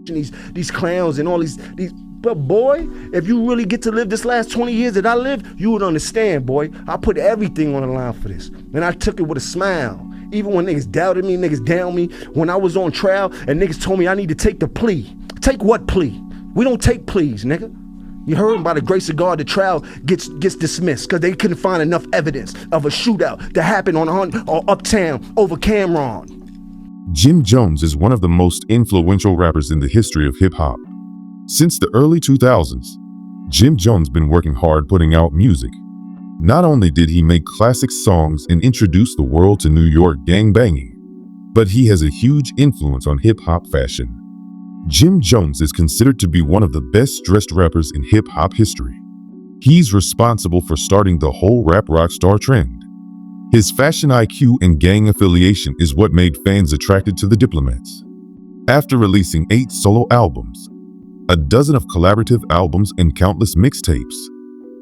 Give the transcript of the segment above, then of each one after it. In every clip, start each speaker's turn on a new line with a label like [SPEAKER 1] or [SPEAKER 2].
[SPEAKER 1] these clowns and all these. But boy, if you really get to live this last 20 years that I lived, you would understand, boy. I put everything on the line for this. And I took it with a smile. Even when niggas doubted me, niggas down me, when I was on trial and niggas told me I need to take the plea. Take what plea? We don't take pleas, nigga. You heard? By the grace of God, the trial gets dismissed because they couldn't find enough evidence of a shootout that happened on Uptown over Cameron.
[SPEAKER 2] Jim Jones is one of the most influential rappers in the history of hip-hop. Since the early 2000s, Jim Jones been working hard putting out music. Not only did he make classic songs and introduce the world to New York gangbanging, but he has a huge influence on hip-hop fashion. Jim Jones is considered to be one of the best-dressed rappers in hip-hop history. He's responsible for starting the whole rap rock star trend. His fashion IQ and gang affiliation is what made fans attracted to the Diplomats. After releasing 8 solo albums, a dozen of collaborative albums and countless mixtapes,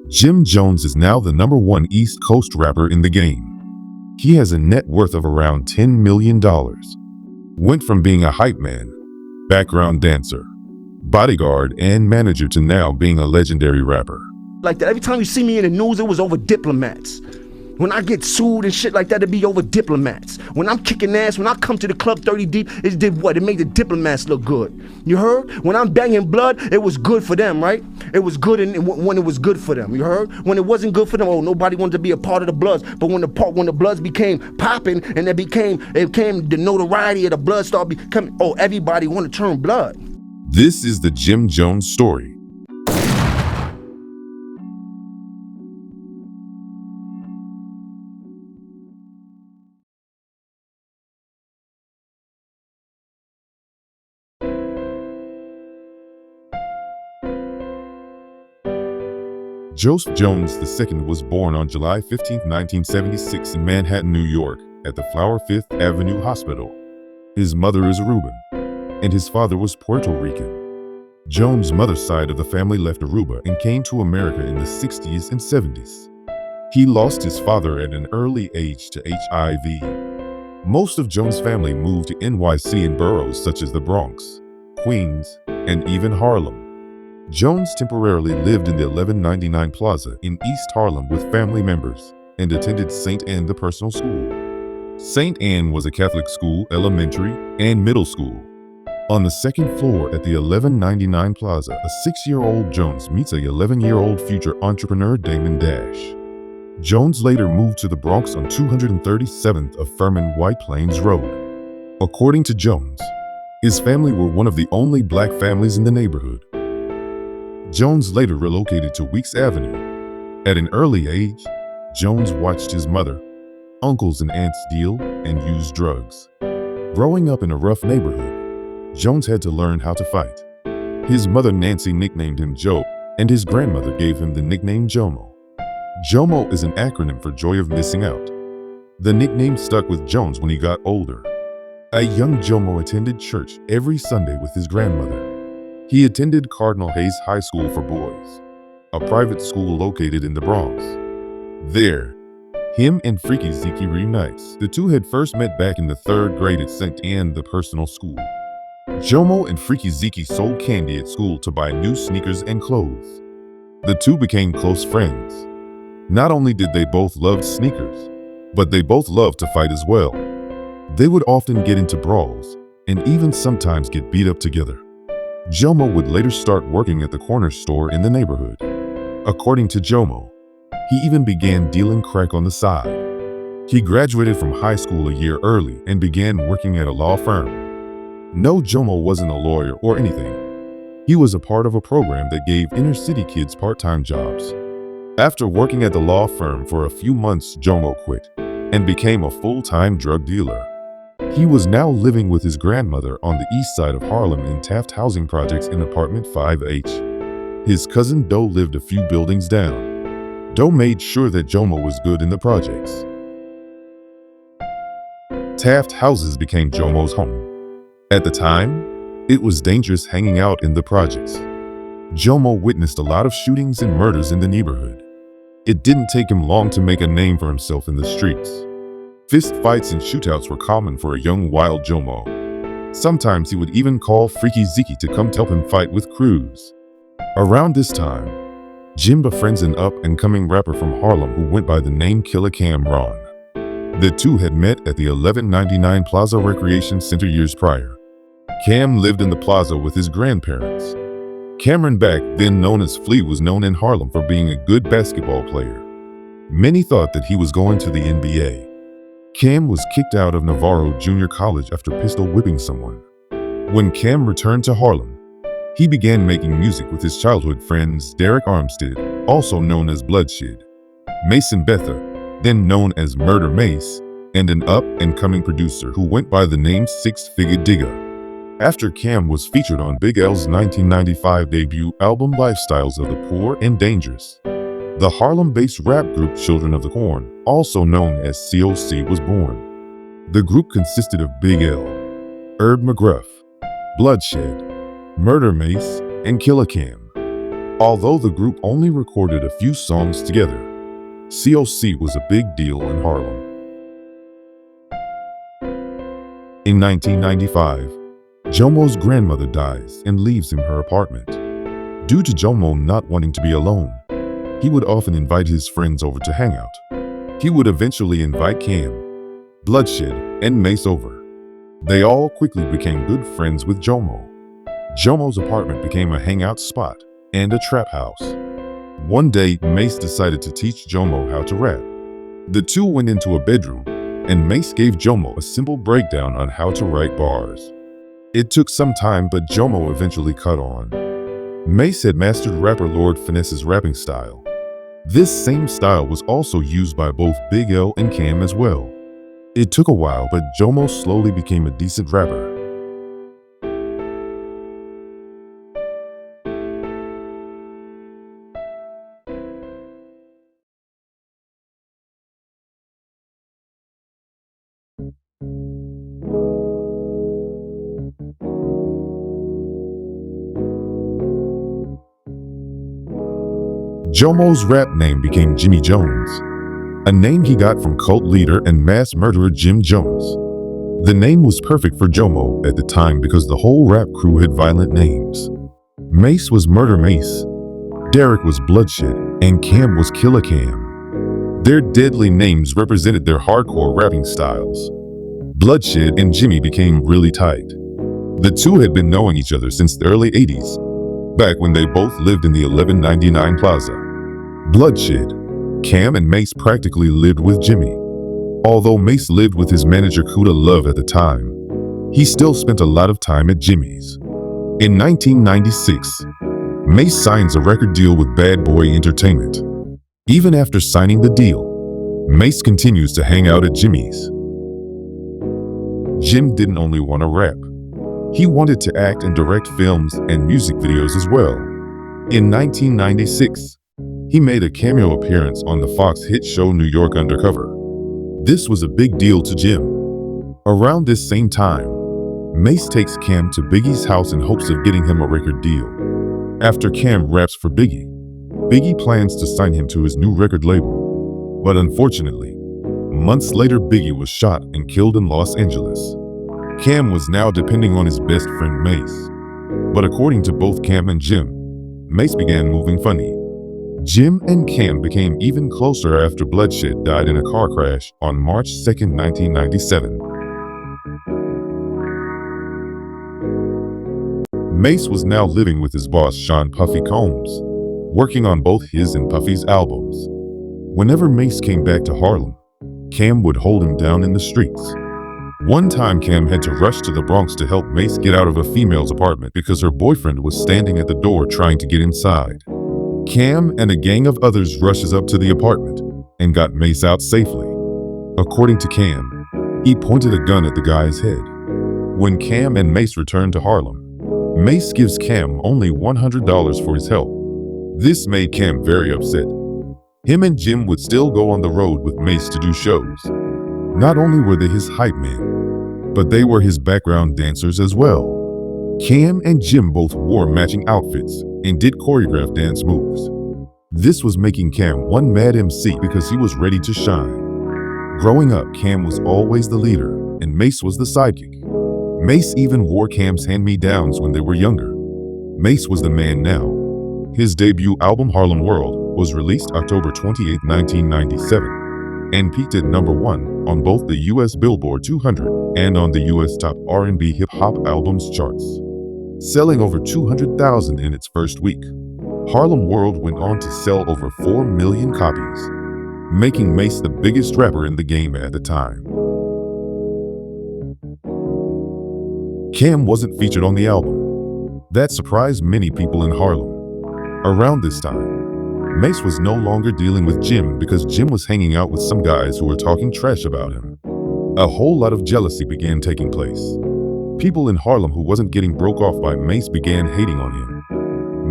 [SPEAKER 2] Jim Jones is now the #1 East Coast rapper in the game. He has a net worth of around $10 million. Went from being a hype man, background dancer, bodyguard, and manager to now being a legendary rapper.
[SPEAKER 1] Like that, every time you see me in the news, it was over Diplomats. When I get sued and shit like that, it'd be over Diplomats. When I'm kicking ass, when I come to the club 30 deep, it did what? It made the Diplomats look good. You heard? When I'm banging blood, it was good for them, right? It was good when it was good for them. You heard? When it wasn't good for them, oh, nobody wanted to be a part of the Bloods. But when the Bloods became popping and it became the notoriety of the Blood started becoming, oh, everybody want to turn blood.
[SPEAKER 2] This is the Jim Jones story. Joseph Jones II was born on July 15, 1976 in Manhattan, New York, at the Flower Fifth Avenue Hospital. His mother is Aruban, and his father was Puerto Rican. Jones' mother's side of the family left Aruba and came to America in the 60s and 70s. He lost his father at an early age to HIV. Most of Jones' family moved to NYC in boroughs such as the Bronx, Queens, and even Harlem. Jones temporarily lived in the 1199 Plaza in East Harlem with family members and attended St. Anne the Personal School. St. Anne was a Catholic school, elementary, and middle school. On the second floor at the 1199 Plaza, a 6-year-old Jones meets a 11-year-old future entrepreneur Damon Dash. Jones later moved to the Bronx on 237th of Furman White Plains Road. According to Jones, his family were one of the only black families in the neighborhood. Jones later relocated to Weeks Avenue. At an early age, Jones watched his mother, uncles and aunts deal and use drugs. Growing up in a rough neighborhood, Jones had to learn how to fight. His mother Nancy nicknamed him Joe, and his grandmother gave him the nickname Jomo. Jomo is an acronym for Joy of Missing Out. The nickname stuck with Jones when he got older. A young Jomo attended church every Sunday with his grandmother. He attended Cardinal Hayes High School for Boys, a private school located in the Bronx. There, him and Freaky Zeke reunites. The two had first met back in the 3rd grade at St. Anne the Personal School. Jomo and Freaky Zeke sold candy at school to buy new sneakers and clothes. The two became close friends. Not only did they both love sneakers, but they both loved to fight as well. They would often get into brawls and even sometimes get beat up together. Jomo would later start working at the corner store in the neighborhood. According to Jomo, he even began dealing crack on the side. He graduated from high school a year early and began working at a law firm. No, Jomo wasn't a lawyer or anything. He was a part of a program that gave inner-city kids part-time jobs. After working at the law firm for a few months, Jomo quit and became a full-time drug dealer. He was now living with his grandmother on the east side of Harlem in Taft Housing Projects in apartment 5H. His cousin Doe lived a few buildings down. Doe made sure that Jomo was good in the projects. Taft houses became Jomo's home. At the time, it was dangerous hanging out in the projects. Jomo witnessed a lot of shootings and murders in the neighborhood. It didn't take him long to make a name for himself in the streets. Fist fights and shootouts were common for a young wild Jomo. Sometimes he would even call Freaky Zeke to come help him fight with Cruz. Around this time, Jim befriends an up-and-coming rapper from Harlem who went by the name Killer Cameron. The two had met at the 1199 Plaza Recreation Center years prior. Cam lived in the plaza with his grandparents. Cameron, back then known as Flea, was known in Harlem for being a good basketball player. Many thought that he was going to the NBA. Cam was kicked out of Navarro Junior College after pistol whipping someone. When Cam returned to Harlem, he began making music with his childhood friends Derek Armstead, also known as Bloodshed, Mason Betha, then known as Murder Mace, and an up-and-coming producer who went by the name Six Figure Digger. After Cam was featured on Big L's 1995 debut album Lifestyles of the Poor and Dangerous, the Harlem-based rap group Children of the Corn, also known as COC, was born. The group consisted of Big L, Herb McGruff, Bloodshed, Murder Mace, and Killer Cam. Although the group only recorded a few songs together, COC was a big deal in Harlem. In 1995, Jomo's grandmother dies and leaves him her apartment. Due to Jomo not wanting to be alone, he would often invite his friends over to hang out. He would eventually invite Cam, Bloodshed, and Mace over. They all quickly became good friends with Jomo. Jomo's apartment became a hangout spot and a trap house. One day, Mace decided to teach Jomo how to rap. The two went into a bedroom, and Mace gave Jomo a simple breakdown on how to write bars. It took some time, but Jomo eventually caught on. Mace had mastered rapper Lord Finesse's rapping style. This same style was also used by both Big L and Cam as well. It took a while, but Jomo slowly became a decent rapper. Jomo's rap name became Jimmy Jones, a name he got from cult leader and mass murderer Jim Jones. The name was perfect for Jomo at the time because the whole rap crew had violent names. Mace was Murder Mace, Derek was Bloodshed, and Cam was Killer Cam. Their deadly names represented their hardcore rapping styles. Bloodshed and Jimmy became really tight. The two had been knowing each other since the early 80s, back when they both lived in the 1199 Plaza. Bloodshed, Cam, and Mace practically lived with Jimmy. Although Mace lived with his manager Kuda Love at the time, he still spent a lot of time at Jimmy's. In 1996, Mace signs a record deal with Bad Boy Entertainment. Even after signing the deal, Mace continues to hang out at Jimmy's. Jim didn't only want to rap. He wanted to act and direct films and music videos as well. In 1996, he made a cameo appearance on the Fox hit show New York Undercover. This was a big deal to Jim. Around this same time, Mace takes Cam to Biggie's house in hopes of getting him a record deal. After Cam raps for Biggie, Biggie plans to sign him to his new record label. But unfortunately, months later Biggie was shot and killed in Los Angeles. Cam was now depending on his best friend Mace. But according to both Cam and Jim, Mace began moving funny. Jim and Cam became even closer after Bloodshed died in a car crash on March 2, 1997. Mace was now living with his boss Sean Puffy Combs, working on both his and Puffy's albums. Whenever Mace came back to Harlem, Cam would hold him down in the streets. One time Cam had to rush to the Bronx to help Mace get out of a female's apartment because her boyfriend was standing at the door trying to get inside. Cam and a gang of others rushes up to the apartment and got Mace out safely. According to Cam, he pointed a gun at the guy's head. When Cam and Mace returned to Harlem, Mace gives Cam only $100 for his help. This made Cam very upset. Him and Jim would still go on the road with Mace to do shows. Not only were they his hype man, but they were his background dancers as well. Cam and Jim both wore matching outfits and did choreographed dance moves. This was making Cam one mad MC because he was ready to shine. Growing up, Cam was always the leader and Mace was the sidekick. Mace even wore Cam's hand-me-downs when they were younger. Mace was the man now. His debut album Harlem World was released October 28, 1997, and peaked at #1 on both the US Billboard 200 and on the US Top R&B Hip-Hop Albums charts, selling over 200,000 in its first week. Harlem World went on to sell over 4 million copies, making Mace the biggest rapper in the game at the time. Cam wasn't featured on the album. That surprised many people in Harlem. Around this time, Mace was no longer dealing with Jim because Jim was hanging out with some guys who were talking trash about him. A whole lot of jealousy began taking place. People in Harlem who wasn't getting broke off by Mace began hating on him.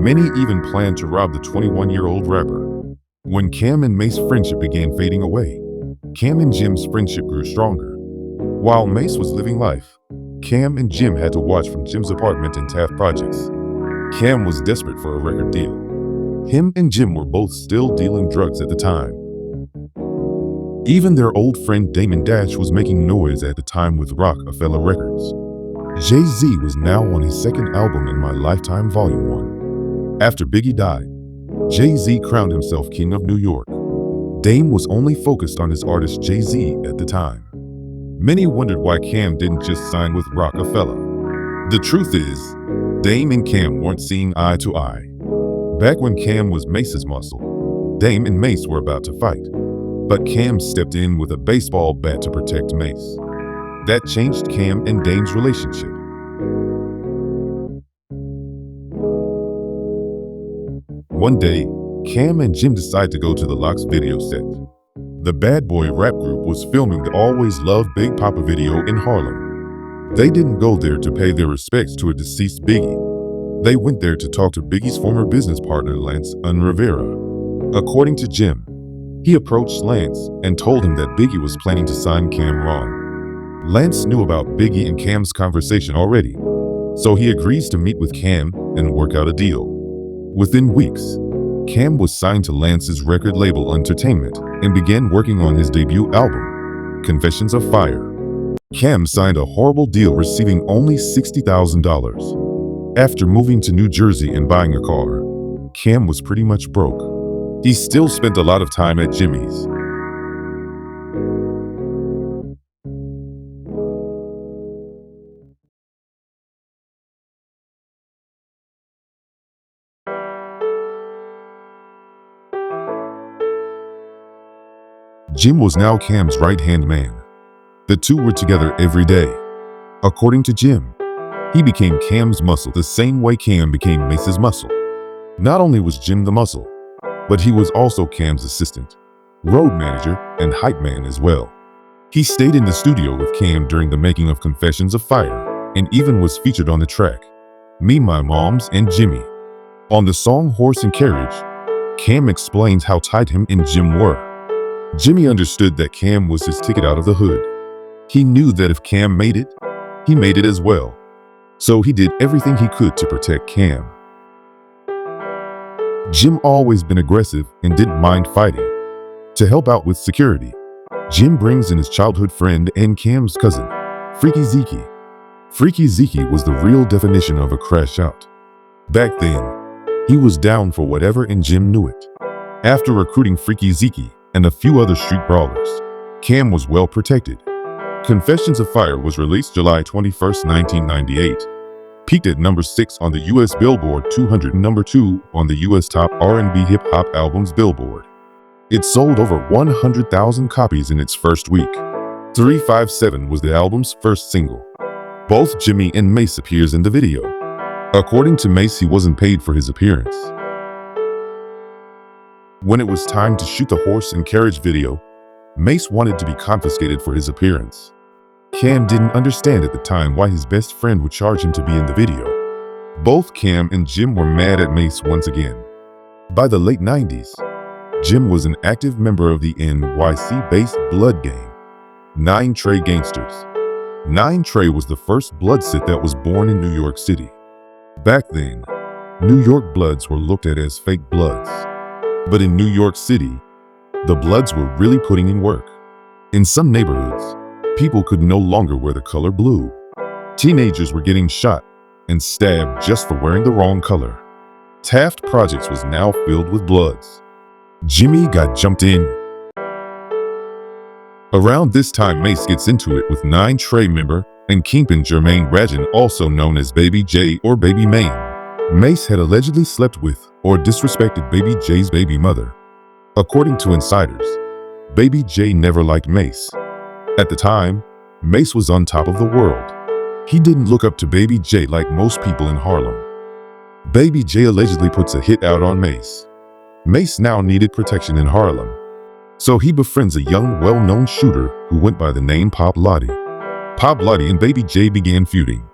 [SPEAKER 2] Many even planned to rob the 21-year-old rapper. When Cam and Mace's friendship began fading away, Cam and Jim's friendship grew stronger. While Mace was living life, Cam and Jim had to watch from Jim's apartment in Taft Projects. Cam was desperate for a record deal. Him and Jim were both still dealing drugs at the time. Even their old friend Damon Dash was making noise at the time with Rockefeller Records. Jay-Z was now on his second album in My Lifetime Volume 1. After Biggie died, Jay-Z crowned himself King of New York. Dame was only focused on his artist Jay-Z at the time. Many wondered why Cam didn't just sign with Rockefeller. The truth is, Dame and Cam weren't seeing eye to eye. Back when Cam was Mace's muscle, Dame and Mace were about to fight, but Cam stepped in with a baseball bat to protect Mace. That changed Cam and Dame's relationship. One day, Cam and Jim decided to go to the Lox video set. The Bad Boy rap group was filming the Always Love Big Papa video in Harlem. They didn't go there to pay their respects to a deceased Biggie. They went there to talk to Biggie's former business partner Lance Rivera. According to Jim, he approached Lance and told him that Biggie was planning to sign Cam. Lance knew about Biggie and Cam's conversation already, so he agrees to meet with Cam and work out a deal. Within weeks, Cam was signed to Lance's record label Entertainment and began working on his debut album, Confessions of Fire. Cam signed a horrible deal, receiving only $60,000. After moving to New Jersey and buying a car, Cam was pretty much broke. He still spent a lot of time at Jimmy's. Jim was now Cam's right-hand man. The two were together every day. According to Jim, he became Cam's muscle the same way Cam became Mace's muscle. Not only was Jim the muscle, but he was also Cam's assistant, road manager, and hype man as well. He stayed in the studio with Cam during the making of Confessions of Fire and even was featured on the track, Me, My Moms, and Jimmy. On the song Horse and Carriage, Cam explains how tight him and Jim were. Jimmy understood that Cam was his ticket out of the hood. He knew that if Cam made it, he made it as well. So he did everything he could to protect Cam. Jim always been aggressive and didn't mind fighting. To help out with security, Jim brings in his childhood friend and Cam's cousin, Freaky Zeke. Freaky Zeke was the real definition of a crash out. Back then, he was down for whatever and Jim knew it. After recruiting Freaky Zeke and a few other street brawlers, Cam was well protected. Confessions of Fire was released July 21, 1998. Peaked at #6 on the US Billboard 200 and #2 on the US Top R&B Hip-Hop Albums Billboard. It sold over 100,000 copies in its first week. 357 was the album's first single. Both Jimmy and Mace appears in the video. According to Mace, he wasn't paid for his appearance. When it was time to shoot the Horse and Carriage video, Mace wanted to be confiscated for his appearance. Cam didn't understand at the time why his best friend would charge him to be in the video. Both Cam and Jim were mad at Mace once again. By the late 90s, Jim was an active member of the NYC-based Blood gang, 9 Trey Gangsters. 9 Trey was the first blood set that was born in New York City. Back then, New York Bloods were looked at as fake bloods. But in New York City, the Bloods were really putting in work. In some neighborhoods, people could no longer wear the color blue. Teenagers were getting shot and stabbed just for wearing the wrong color. Taft Projects was now filled with Bloods. Jimmy got jumped in. Around this time, Mace gets into it with 9 Trey member and Kingpin Jermaine Rajan, also known as Baby J or Baby Maine. Mace had allegedly slept with or disrespected Baby J's baby mother. According to insiders, Baby J never liked Mace. At the time, Mace was on top of the world. He didn't look up to Baby J like most people in Harlem. Baby J allegedly puts a hit out on Mace. Mace now needed protection in Harlem, so he befriends a young, well-known shooter who went by the name Pop Lottie. Pop Lottie and Baby J began feuding.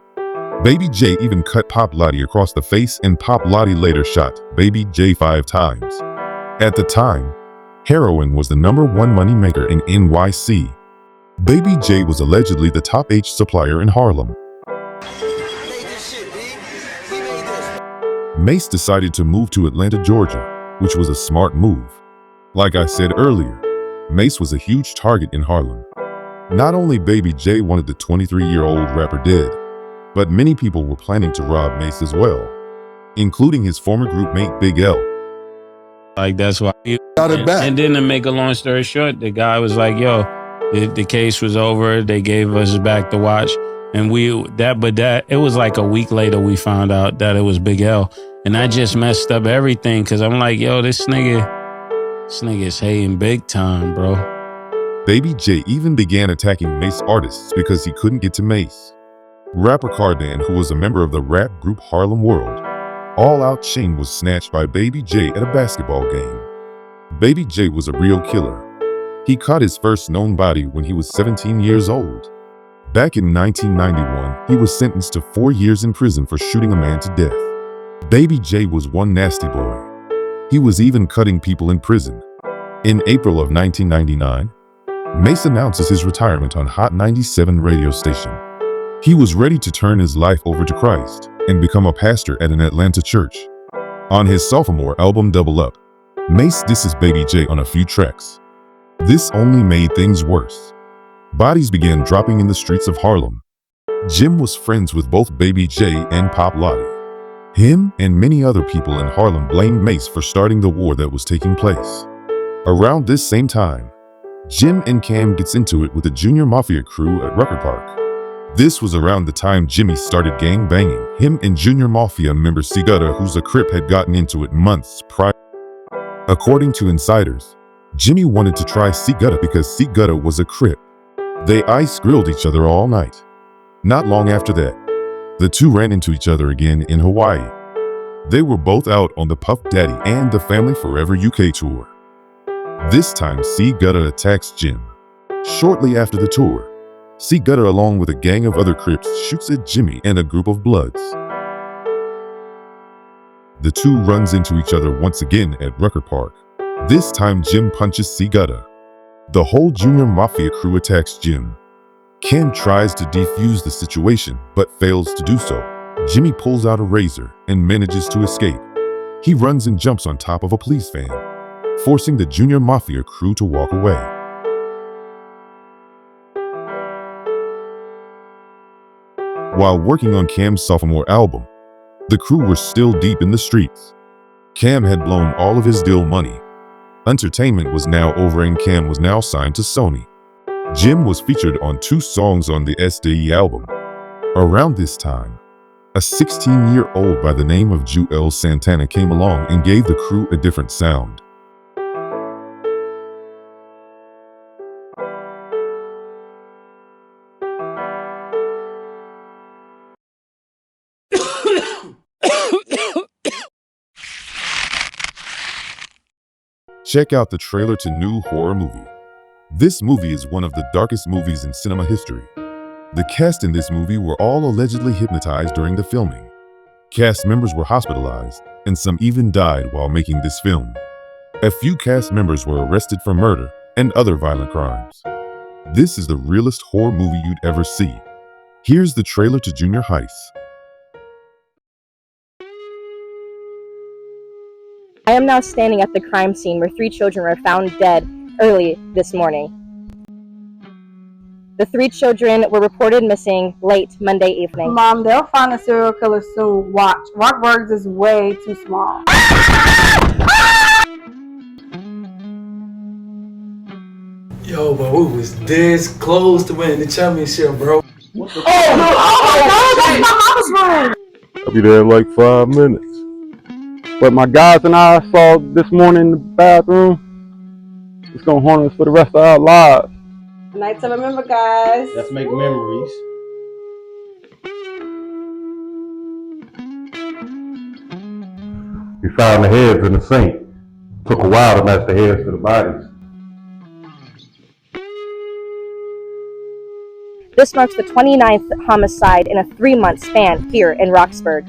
[SPEAKER 2] Baby J even cut Pop Lottie across the face, and Pop Lottie later shot Baby J 5 times. At the time, heroin was the #1 moneymaker in NYC. Baby J was allegedly the top H supplier in Harlem. Mace decided to move to Atlanta, Georgia, which was a smart move. Like I said earlier, Mace was a huge target in Harlem. Not only Baby J wanted the 23-year-old rapper dead, but many people were planning to rob Mace as well, including his former group mate Big L.
[SPEAKER 3] Like, that's why.
[SPEAKER 1] Got it back.
[SPEAKER 3] And then to make a long story short, the guy was like, yo, the case was over. They gave us back the watch. And it was like a week later we found out that it was Big L. And I just messed up everything because I'm like, yo, this nigga is hating big time, bro.
[SPEAKER 2] Baby J even began attacking Mace artists because he couldn't get to Mace. Rapper Cardan, who was a member of the rap group Harlem World, All Out chain was snatched by Baby J at a basketball game. Baby J was a real killer. He caught his first known body when he was 17 years old. Back in 1991, he was sentenced to 4 years in prison for shooting a man to death. Baby J was one nasty boy. He was even cutting people in prison. In April of 1999, Mace announces his retirement on Hot 97 radio station. He was ready to turn his life over to Christ and become a pastor at an Atlanta church. On his sophomore album Double Up, Mace disses Baby J on a few tracks. This only made things worse. Bodies began dropping in the streets of Harlem. Jim was friends with both Baby J and Pop Lottie. Him and many other people in Harlem blamed Mace for starting the war that was taking place. Around this same time, Jim and Cam gets into it with the Junior Mafia crew at Rucker Park. This was around the time Jimmy started gang banging. Him and Junior Mafia member C Gutta, who's a Crip, had gotten into it months prior. According to insiders, Jimmy wanted to try C Gutta because C Gutta was a Crip. They ice grilled each other all night. Not long after that, the two ran into each other again in Hawaii. They were both out on the Puff Daddy and the Family Forever UK tour. This time, C Gutta attacks Jim. Shortly after the tour, C Gutta, along with a gang of other Crips, shoots at Jimmy and a group of Bloods. The two runs into each other once again at Rucker Park. This time, Jim punches C Gutta. The whole Junior Mafia crew attacks Jim. Cam tries to defuse the situation, but fails to do so. Jimmy pulls out a razor and manages to escape. He runs and jumps on top of a police van, forcing the Junior Mafia crew to walk away. While working on Cam's sophomore album, the crew were still deep in the streets. Cam had blown all of his deal money. Entertainment was now over and Cam was now signed to Sony. Jim was featured on 2 songs on the SDE album. Around this time, a 16-year-old by the name of Joel Santana came along and gave the crew a different sound. Check out the trailer to new horror movie. This movie is one of the darkest movies in cinema history. The cast in this movie were all allegedly hypnotized during the filming. Cast members were hospitalized, and some even died while making this film. A few cast members were arrested for murder and other violent crimes. This is the realest horror movie you'd ever see. Here's the trailer to Junior Heist.
[SPEAKER 4] I am now standing at the crime scene where 3 children were found dead early this morning. The 3 children were reported missing late Monday evening.
[SPEAKER 5] Mom, they'll find a serial killer soon. Watch. Rockburg is way too small.
[SPEAKER 6] Yo, but we was this close to winning the championship, bro.
[SPEAKER 5] Oh, that's my mama's room.
[SPEAKER 7] I'll be there in like 5 minutes. What my guys and I saw this morning in the bathroom, it's gonna haunt us for the rest of our lives.
[SPEAKER 5] Night to remember, guys.
[SPEAKER 8] Let's make memories.
[SPEAKER 7] We found the heads in the sink. Took a while to match the heads to the bodies.
[SPEAKER 4] This marks the 29th homicide in a 3-month span here in Roxburgh.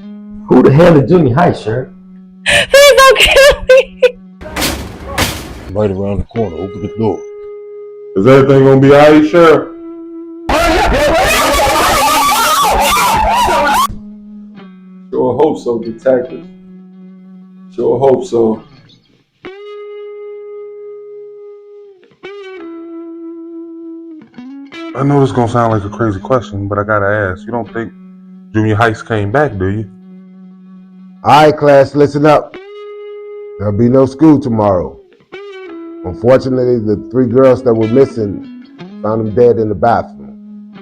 [SPEAKER 8] Who the hell is Junior High, Sheriff?
[SPEAKER 4] Please don't kill me!
[SPEAKER 7] Right around the corner, open the door. Is everything gonna be alright, Sheriff?
[SPEAKER 9] Sure hope so, detective. Sure hope so.
[SPEAKER 7] I know this gonna sound like a crazy question, but I gotta ask. You don't think Junior Heights came back, do you?
[SPEAKER 10] Alright, class, listen up. There'll be no school tomorrow. Unfortunately, the 3 girls that were missing found them dead in the bathroom.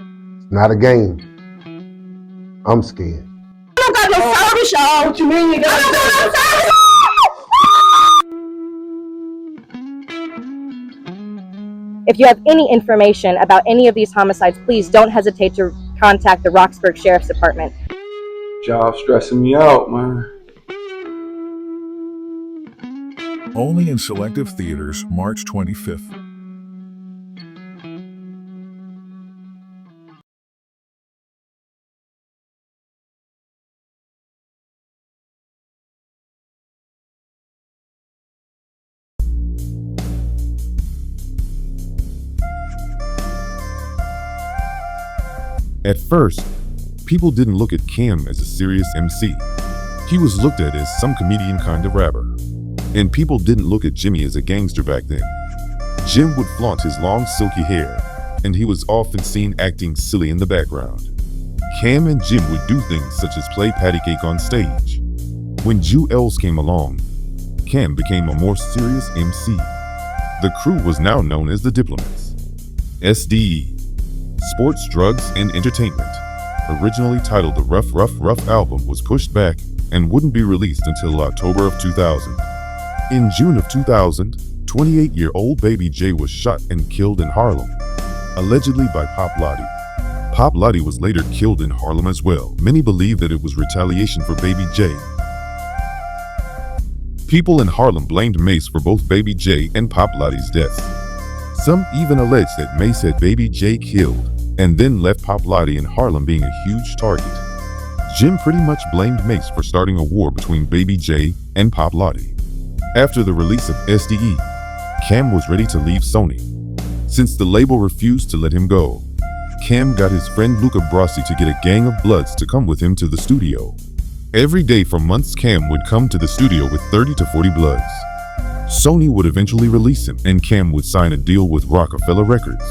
[SPEAKER 10] It's not a game. I'm scared.
[SPEAKER 5] I don't got no service, y'all. What you mean you got no service?
[SPEAKER 4] If you have any information about any of these homicides, please don't hesitate to contact the Roxburgh Sheriff's Department.
[SPEAKER 9] Job stressing me out, man.
[SPEAKER 11] Only in selective theaters, March 25th.
[SPEAKER 2] At first, people didn't look at Cam as a serious MC. He was looked at as some comedian kind of rapper. And people didn't look at Jimmy as a gangster back then. Jim would flaunt his long silky hair, and he was often seen acting silly in the background. Cam and Jim would do things such as play patty cake on stage. When Jewels came along, Cam became a more serious MC. The crew was now known as the Diplomats. SDE, Sports, Drugs, and Entertainment, originally titled the Rough album, was pushed back and wouldn't be released until October of 2000. In June of 2000, 28-year-old Baby J was shot and killed in Harlem, allegedly by Pop Lottie. Pop Lottie was later killed in Harlem as well. Many believe that it was retaliation for Baby J. People in Harlem blamed Mace for both Baby J and Pop Lottie's deaths. Some even alleged that Mace had Baby J killed and then left Pop Lottie in Harlem being a huge target. Jim pretty much blamed Mace for starting a war between Baby J and Pop Lottie. After the release of SDE, Cam was ready to leave Sony. Since the label refused to let him go, Cam got his friend Luca Brasi to get a gang of Bloods to come with him to the studio. Every day for months, Cam would come to the studio with 30 to 40 Bloods. Sony would eventually release him, and Cam would sign a deal with Rockefeller Records.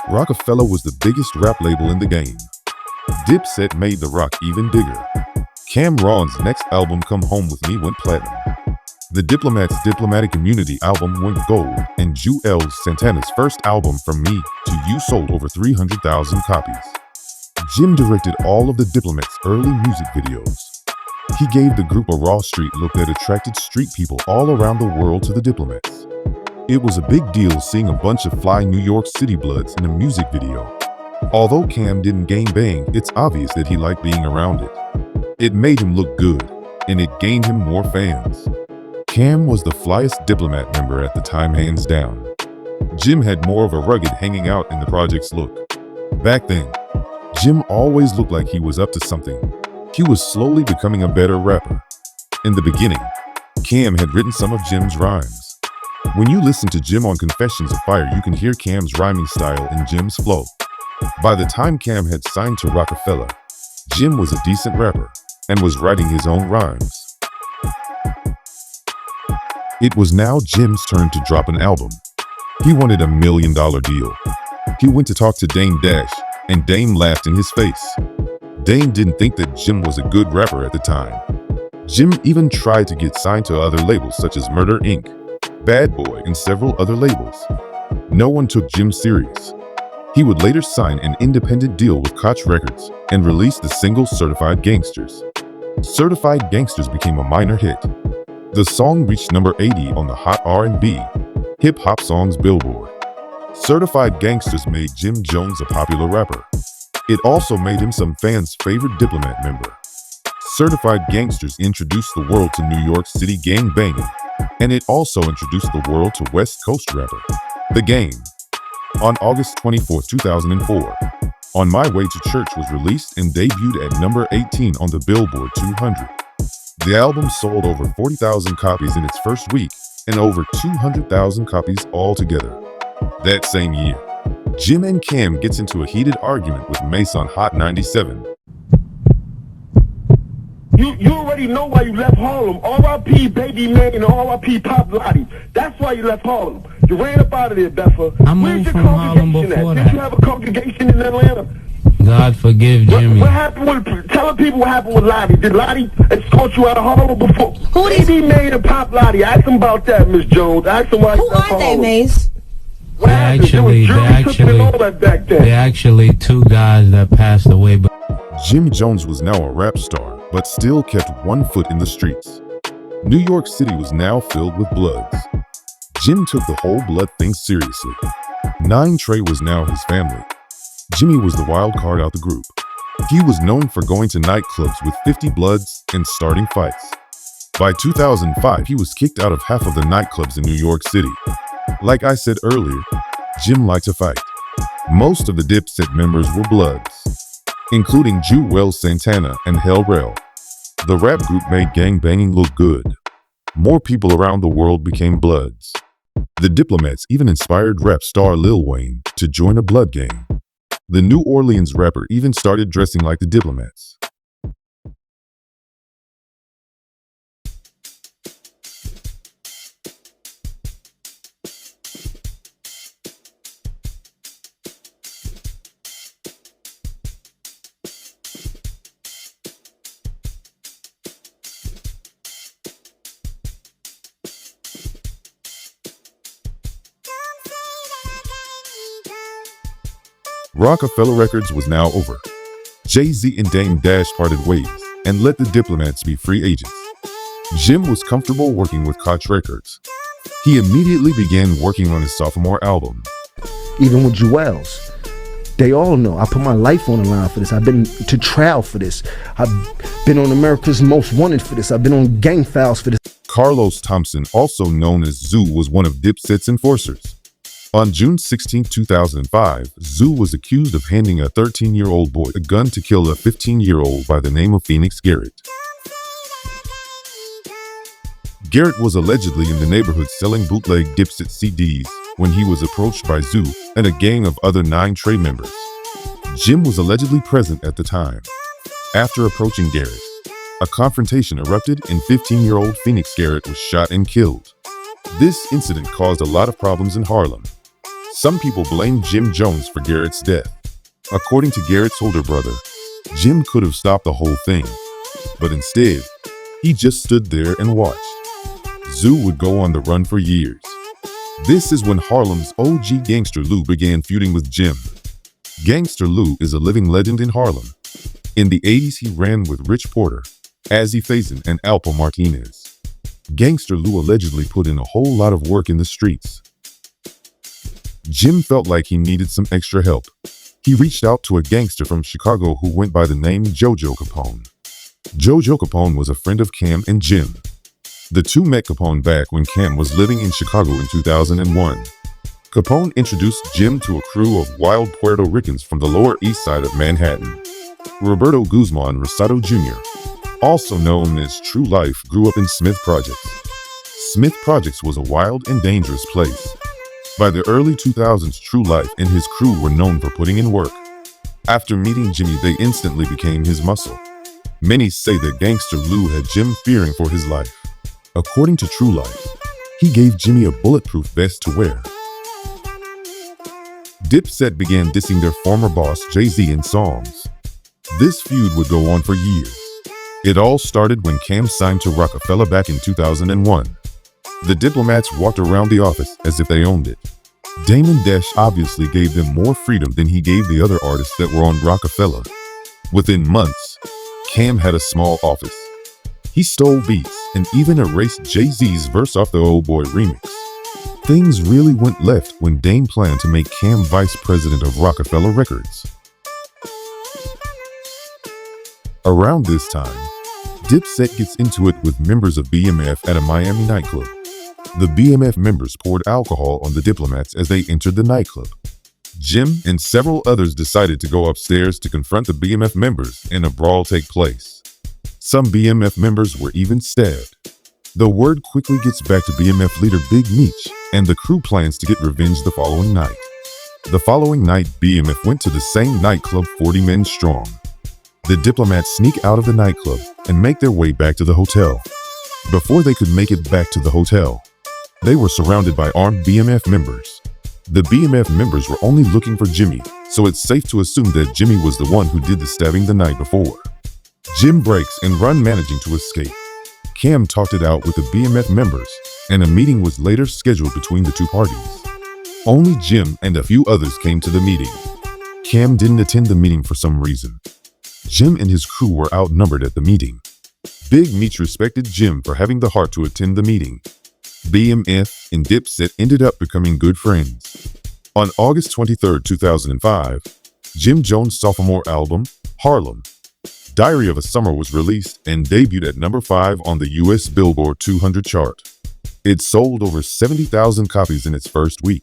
[SPEAKER 2] Rockefeller was the biggest rap label in the game. Dipset made The Rock even bigger. Cam Ron's next album, Come Home With Me, went platinum. The Diplomats' Diplomatic Immunity album went gold, and Juelz Santana's first album, From Me to You, sold over 300,000 copies. Jim directed all of the Diplomats' early music videos. He gave the group a raw street look that attracted street people all around the world to the Diplomats. It was a big deal seeing a bunch of fly New York City Bloods in a music video. Although Cam didn't gang bang, it's obvious that he liked being around it. It made him look good, and it gained him more fans. Cam was the flyest Diplomat member at the time, hands down. Jim had more of a rugged, hanging out in the projects look. Back then, Jim always looked like he was up to something. He was slowly becoming a better rapper. In the beginning, Cam had written some of Jim's rhymes. When you listen to Jim on Confessions of Fire, you can hear Cam's rhyming style and Jim's flow. By the time Cam had signed to Rockefeller, Jim was a decent rapper and was writing his own rhymes. It was now Jim's turn to drop an album. He wanted $1 million deal. He went to talk to Dame Dash, and Dame laughed in his face. Dame didn't think that Jim was a good rapper at the time. Jim even tried to get signed to other labels such as Murder Inc., Bad Boy, and several other labels. No one took Jim serious. He would later sign an independent deal with Koch Records and release the single Certified Gangsters. Certified Gangsters became a minor hit. The song reached number 80 on the Hot R&B Hip Hop Songs Billboard. Certified Gangsters made Jim Jones a popular rapper. It also made him some fans' favorite Diplomat member. Certified Gangsters introduced the world to New York City gang banging, and it also introduced the world to West Coast rapper, The Game. On August 24, 2004, On My Way to Church was released and debuted at number 18 on the Billboard 200. The album sold over 40,000 copies in its first week and over 200,000 copies altogether. That same year, Jim and Cam gets into a heated argument with Mace on Hot 97.
[SPEAKER 12] You already know why you left Harlem. R.I.P. Baby Man and R.I.P. Pop Lottie. That's why you left Harlem. You ran up out of there, Beffa.
[SPEAKER 3] I moved from Harlem before that.
[SPEAKER 12] Did you have a congregation in Atlanta?
[SPEAKER 3] God forgive Jimmy.
[SPEAKER 12] What happened with, tell the people what happened with Lottie. Did Lottie escort you out of Harlem before?
[SPEAKER 13] Who
[SPEAKER 12] Baby Man and Pop Lottie. Ask them about that, Miss Jones. Ask them why you left
[SPEAKER 13] Who are they,
[SPEAKER 12] Harlem.
[SPEAKER 13] Mace?
[SPEAKER 3] They're actually two guys that passed away. But
[SPEAKER 2] Jim Jones was now a rap star, but still kept one foot in the streets. New York City was now filled with Bloods. Jim took the whole Blood thing seriously. 9 Trey was now his family. Jimmy was the wild card out the group. He was known for going to nightclubs with 50 Bloods and starting fights. By 2005, he was kicked out of half of the nightclubs in New York City. Like I said earlier, Jim liked to fight. Most of the Dipset members were Bloods, including Jewel Santana and Hell Rell. The rap group made gangbanging look good. More people around the world became Bloods. The Diplomats even inspired rap star Lil Wayne to join a Blood gang. The New Orleans rapper even started dressing like the Diplomats. Rockefeller Records was now over. Jay-Z and Dame Dash parted ways and let the Diplomats be free agents. Jim was comfortable working with Koch Records. He immediately began working on his sophomore album.
[SPEAKER 1] Even with Jewels, they all know I put my life on the line for this. I've been to trial for this. I've been on America's Most Wanted for this. I've been on gang files for this.
[SPEAKER 2] Carlos Thompson, also known as Zoo, was one of Dipset's enforcers. On June 16, 2005, Zoo was accused of handing a 13-year-old boy a gun to kill a 15-year-old by the name of Phoenix Garrett. Garrett was allegedly in the neighborhood selling bootleg Dipset CDs when he was approached by Zoo and a gang of other 9 Trey members. Jim was allegedly present at the time. After approaching Garrett, a confrontation erupted and 15-year-old Phoenix Garrett was shot and killed. This incident caused a lot of problems in Harlem. Some people blame Jim Jones for Garrett's death. According to Garrett's older brother, Jim could have stopped the whole thing, but instead, he just stood there and watched. Zoo would go on the run for years. This is when Harlem's OG Gangster Lou began feuding with Jim. Gangster Lou is a living legend in Harlem. In the 80s, he ran with Rich Porter, Azzy Faison, and Alpo Martinez. Gangster Lou allegedly put in a whole lot of work in the streets. Jim felt like he needed some extra help. He reached out to a gangster from Chicago who went by the name Jojo Capone. Jojo Capone was a friend of Cam and Jim. The two met Capone back when Cam was living in Chicago in 2001. Capone introduced Jim to a crew of wild Puerto Ricans from the Lower East Side of Manhattan. Roberto Guzman Rosado Jr., also known as True Life, grew up in Smith Projects. Smith Projects was a wild and dangerous place. By the early 2000s, True Life and his crew were known for putting in work. After meeting Jimmy, they instantly became his muscle. Many say that Gangster Lou had Jim fearing for his life. According to True Life, he gave Jimmy a bulletproof vest to wear. Dipset began dissing their former boss Jay-Z in songs. This feud would go on for years. It all started when Cam signed to Rockefeller back in 2001. The Diplomats walked around the office as if they owned it. Damon Dash obviously gave them more freedom than he gave the other artists that were on Rockefeller. Within months, Cam had a small office. He stole beats and even erased Jay-Z's verse off the Old Boy remix. Things really went left when Dame planned to make Cam vice president of Rockefeller Records. Around this time, Dipset gets into it with members of BMF at a Miami nightclub. The BMF members poured alcohol on the Diplomats as they entered the nightclub. Jim and several others decided to go upstairs to confront the BMF members and a brawl take place. Some BMF members were even stabbed. The word quickly gets back to BMF leader Big Meech, and the crew plans to get revenge the following night. The following night, BMF went to the same nightclub 40 men strong. The Diplomats sneak out of the nightclub and make their way back to the hotel. Before they could make it back to the hotel, they were surrounded by armed BMF members. The BMF members were only looking for Jimmy, so it's safe to assume that Jimmy was the one who did the stabbing the night before. Jim breaks and runs, managing to escape. Cam talked it out with the BMF members, and a meeting was later scheduled between the two parties. Only Jim and a few others came to the meeting. Cam didn't attend the meeting for some reason. Jim and his crew were outnumbered at the meeting. Big Meech respected Jim for having the heart to attend the meeting. BMF and Dipset ended up becoming good friends. On August 23, 2005, Jim Jones' sophomore album, Harlem, Diary of a Summer, was released and debuted at number 5 on the US Billboard 200 chart. It sold over 70,000 copies in its first week.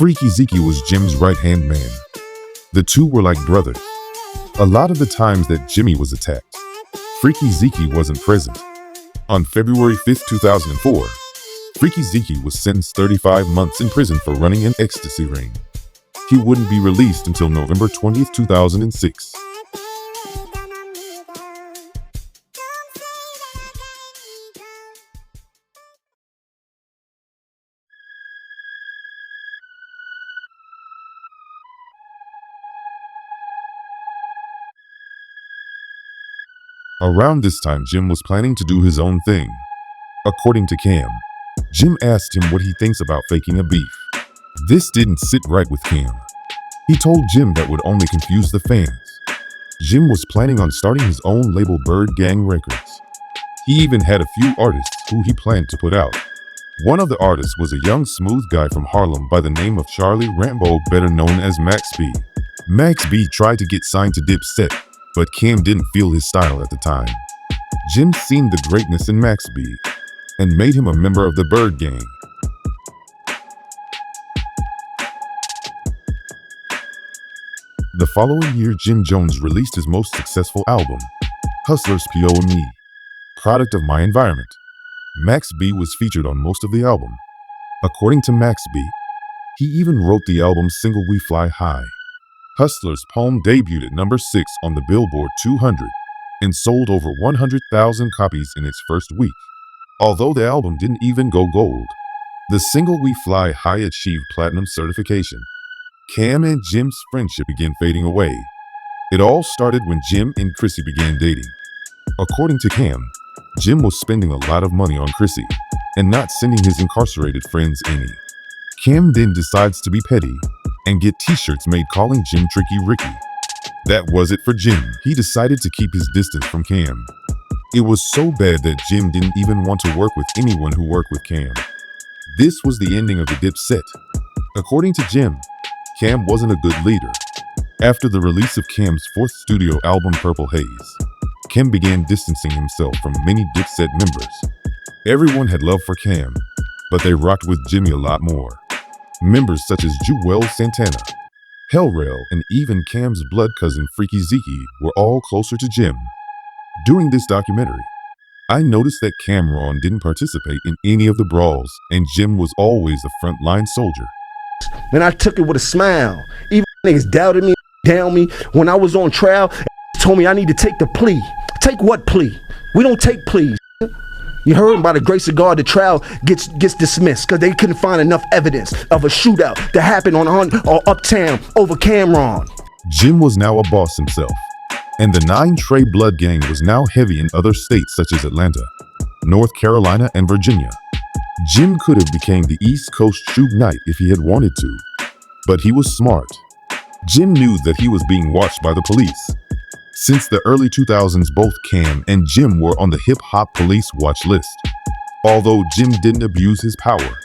[SPEAKER 2] Freaky Zeke was Jim's right-hand man. The two were like brothers. A lot of the times that Jimmy was attacked, Freaky Zeke wasn't present. On February 5, 2004, Freaky Zeke was sentenced 35 months in prison for running an ecstasy ring. He wouldn't be released until November 20, 2006. Around this time, Jim was planning to do his own thing. According to Cam, Jim asked him what he thinks about faking a beef. This didn't sit right with Cam. He told Jim that would only confuse the fans. Jim was planning on starting his own label, Bird Gang Records. He even had a few artists who he planned to put out. One of the artists was a young smooth guy from Harlem by the name of Charlie Rambo, better known as Max B. Max B tried to get signed to Dipset, but Cam didn't feel his style at the time. Jim seen the greatness in Max B and made him a member of the Bird Gang. The following year, Jim Jones released his most successful album, Hustlers P.O.M.E., product of my environment. Max B was featured on most of the album. According to Max B, he even wrote the album's single We Fly High. Hustler's poem debuted at number 6 on the Billboard 200 and sold over 100,000 copies in its first week. Although the album didn't even go gold, the single We Fly High achieved platinum certification. Cam and Jim's friendship began fading away. It all started when Jim and Chrissy began dating. According to Cam, Jim was spending a lot of money on Chrissy and not sending his incarcerated friends any. Cam then decides to be petty and get t-shirts made calling Jim Tricky Ricky. That was it for Jim. He decided to keep his distance from Cam. It was so bad that Jim didn't even want to work with anyone who worked with Cam. This was the ending of the Dipset. According to Jim, Cam wasn't a good leader. After the release of Cam's 4th studio album, Purple Haze, Cam began distancing himself from many Dipset members. Everyone had love for Cam, but they rocked with Jimmy a lot more. Members such as Juelz Santana, Hellrail, and even Cam's blood cousin Freaky Zeke were all closer to Jim. During this documentary, I noticed that Cameron didn't participate in any of the brawls, and Jim was always the frontline soldier.
[SPEAKER 1] And I took it with a smile. Even niggas doubted me, down me. When I was on trial, told me I need to take the plea. Take what plea? We don't take pleas. You heard? By the grace of God, the trial gets dismissed because they couldn't find enough evidence of a shootout that happened on or uptown over Cameron.
[SPEAKER 2] Jim was now a boss himself, and the 9 Trey Blood gang was now heavy in other states such as Atlanta, North Carolina, and Virginia. Jim could have become the East Coast Suge Knight if he had wanted to, but he was smart. Jim knew that he was being watched by the police. Since the early 2000s, both Cam and Jim were on the hip-hop police watch list. Although Jim didn't abuse his power,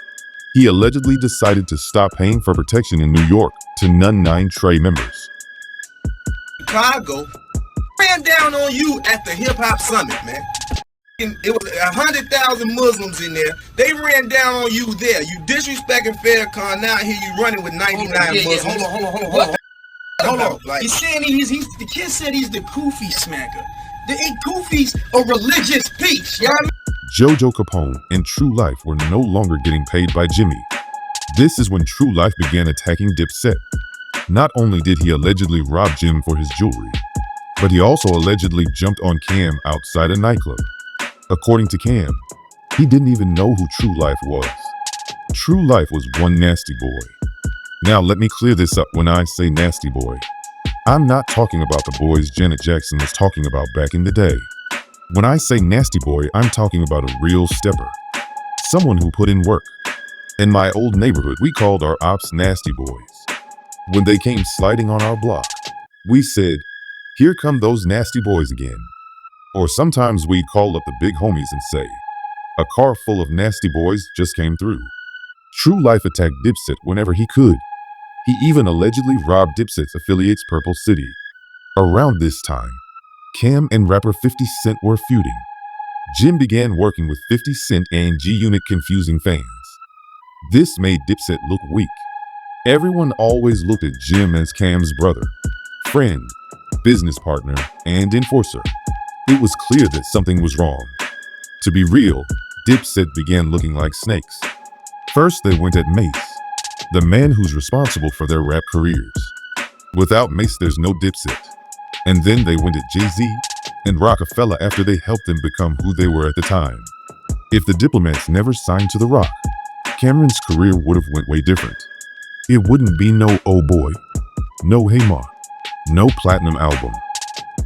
[SPEAKER 2] he allegedly decided to stop paying for protection in New York to non-9 Trey members.
[SPEAKER 13] Chicago ran down on you at the hip-hop summit, man. It was 100,000 Muslims in there. They ran down on you there. You disrespecting Farrakhan. Now here you running with 99 Muslims. Hold on. Like, he's saying he's the kid said he's the Kufi smacker. The Kufi's a religious piece. You know what I mean?
[SPEAKER 2] Jojo Capone and True Life were no longer getting paid by Jimmy. This is when True Life began attacking Dipset. Not only did he allegedly rob Jim for his jewelry, but he also allegedly jumped on Cam outside a nightclub. According to Cam, he didn't even know who True Life was. True Life was one nasty boy. Now let me clear this up. When I say nasty boy, I'm not talking about the boys Janet Jackson was talking about back in the day. When I say nasty boy, I'm talking about a real stepper. Someone who put in work. In my old neighborhood, we called our ops nasty boys. When they came sliding on our block, we said, "Here come those nasty boys again." Or sometimes we'd call up the big homies and say, "A car full of nasty boys just came through." True Life attacked Dipset whenever he could. He even allegedly robbed Dipset's affiliates Purple City. Around this time, Cam and rapper 50 Cent were feuding. Jim began working with 50 Cent and G-Unit, confusing fans. This made Dipset look weak. Everyone always looked at Jim as Cam's brother, friend, business partner, and enforcer. It was clear that something was wrong. To be real, Dipset began looking like snakes. First, they went at Mace, the man who's responsible for their rap careers. Without Mace, there's no Dipset. And then they went at Jay-Z and Rockefeller after they helped them become who they were at the time. If the Diplomats never signed to The Rock, Cameron's career would have went way different. It wouldn't be no Oh Boy, no Hey Ma, no platinum album.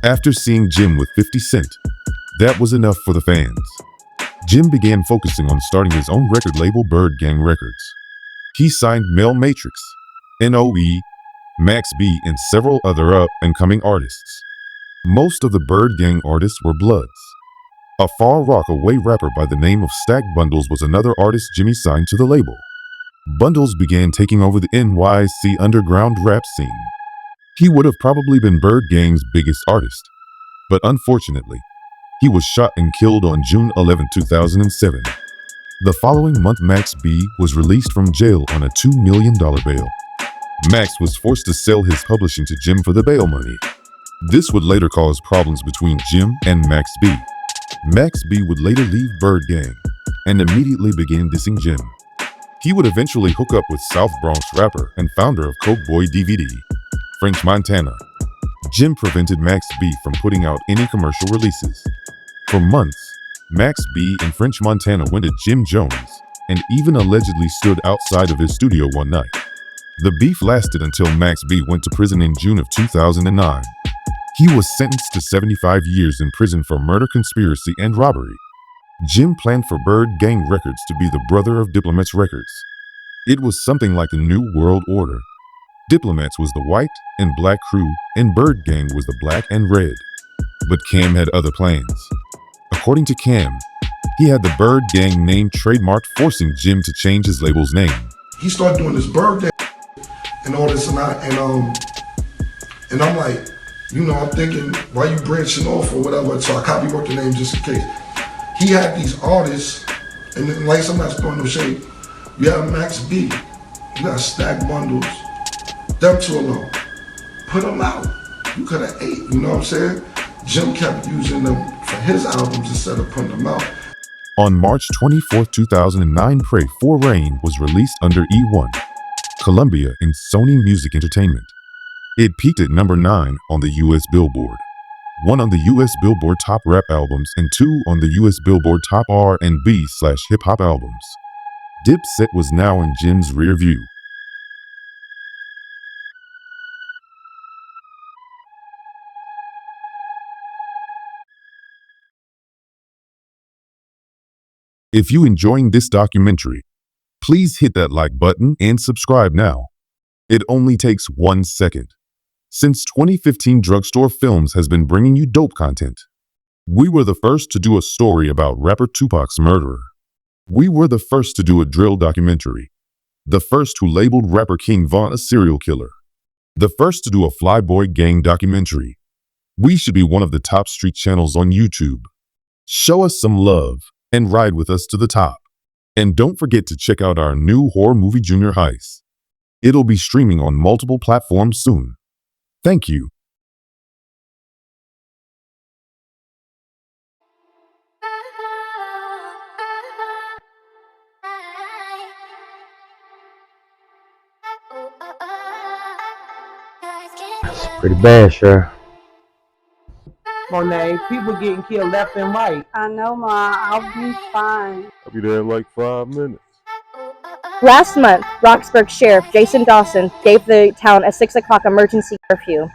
[SPEAKER 2] After seeing Jim with 50 Cent, that was enough for the fans. Jim began focusing on starting his own record label, Bird Gang Records. He signed Mel Matrix, NOE, Max B, and several other up-and-coming artists. Most of the Bird Gang artists were Bloods. A Far Rockaway rapper by the name of Stack Bundles was another artist Jimmy signed to the label. Bundles began taking over the NYC underground rap scene. He would have probably been Bird Gang's biggest artist, but unfortunately, he was shot and killed on June 11, 2007. The following month, Max B was released from jail on a $2 million bail. Max was forced to sell his publishing to Jim for the bail money. This would later cause problems between Jim and Max B. Max B would later leave Bird Gang and immediately begin dissing Jim. He would eventually hook up with South Bronx rapper and founder of Coke Boy DVD, French Montana. Jim prevented Max B from putting out any commercial releases. For months, Max B and French Montana went at Jim Jones and even allegedly stood outside of his studio one night. The beef lasted until Max B went to prison in June of 2009. He was sentenced to 75 years in prison for murder, conspiracy, and robbery. Jim planned for Bird Gang Records to be the brother of Diplomats Records. It was something like the New World Order. Diplomats was the white and black crew, and Bird Gang was the black and red. But Cam had other plans. According to Cam, he had the Bird Gang name trademarked, forcing Jim to change his label's name.
[SPEAKER 14] He started doing this Bird Gang and all this, and I'm like, you know, I'm thinking, why you branching off or whatever? So I copyright the name just in case. He had these artists, and then, like, I'm not throwing no shade. You have Max B, you got Stack Bundles, them two alone. Put them out. You could have ate, you know what I'm saying? Jim kept using them for his albums instead of putting them out.
[SPEAKER 2] On March 24, 2009, Pray for Rain was released under E1, Columbia and Sony Music Entertainment. It peaked at number 9 on the US Billboard, 1 on the US Billboard Top Rap Albums, and 2 on the US Billboard Top R&B/Hip Hop Albums. Dipset was now in Jim's rear view. If you enjoying this documentary, please hit that like button and subscribe now. It only takes 1 second. Since 2015, Drugstore Films has been bringing you dope content. We were the first to do a story about rapper Tupac's murderer. We were the first to do a drill documentary. The first who labeled rapper King Von a serial killer. The first to do a Flyboy gang documentary. We should be one of the top street channels on YouTube. Show us some love and ride with us to the top. And don't forget to check out our new horror movie Junior Heist. It'll be streaming on multiple platforms soon. Thank you.
[SPEAKER 8] It's pretty bad, Sheriff.
[SPEAKER 15] Monet, people getting killed left and right.
[SPEAKER 5] I know, Ma. I'll be fine.
[SPEAKER 7] I'll be there in like 5 minutes.
[SPEAKER 4] Last month, Roxburgh Sheriff Jason Dawson gave the town a 6 o'clock emergency curfew.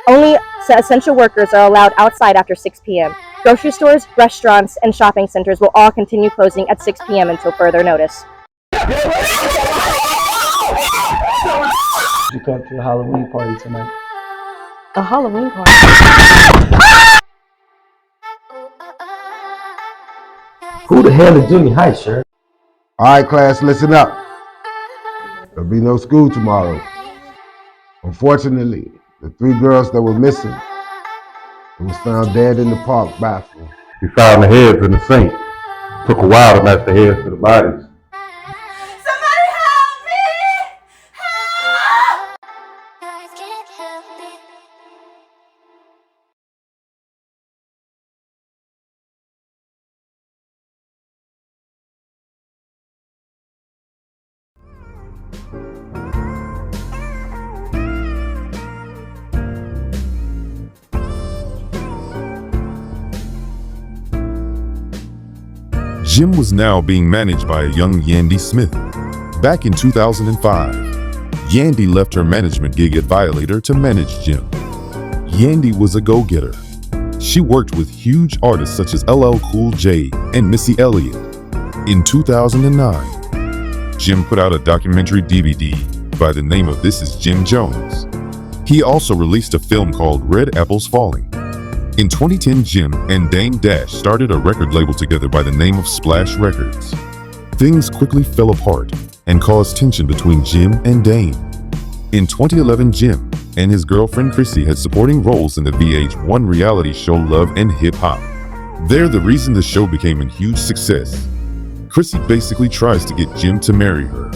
[SPEAKER 4] Only essential workers are allowed outside after 6 p.m. Grocery stores, restaurants, and shopping centers will all continue closing at 6 p.m. until further notice.
[SPEAKER 6] You come to a Halloween party tonight.
[SPEAKER 4] A Halloween party?
[SPEAKER 8] Who the hell is Junior High, Sheriff?
[SPEAKER 10] All right, class, listen up. There'll be no school tomorrow. Unfortunately, the 3 girls that were missing, it was found dead in the park bathroom.
[SPEAKER 7] We found the heads in the sink. Took a while to match the heads to the bodies.
[SPEAKER 2] Jim was now being managed by a young Yandy Smith. Back in 2005, Yandy left her management gig at Violator to manage Jim. Yandy was a go-getter. She worked with huge artists such as LL Cool J and Missy Elliott. In 2009, Jim put out a documentary DVD by the name of This Is Jim Jones. He also released a film called Red Apples Falling. In 2010, Jim and Dame Dash started a record label together by the name of Splash Records. Things quickly fell apart and caused tension between Jim and Dame. In 2011, Jim and his girlfriend Chrissy had supporting roles in the VH1 reality show Love and Hip Hop. They're the reason the show became a huge success. Chrissy basically tries to get Jim to marry her.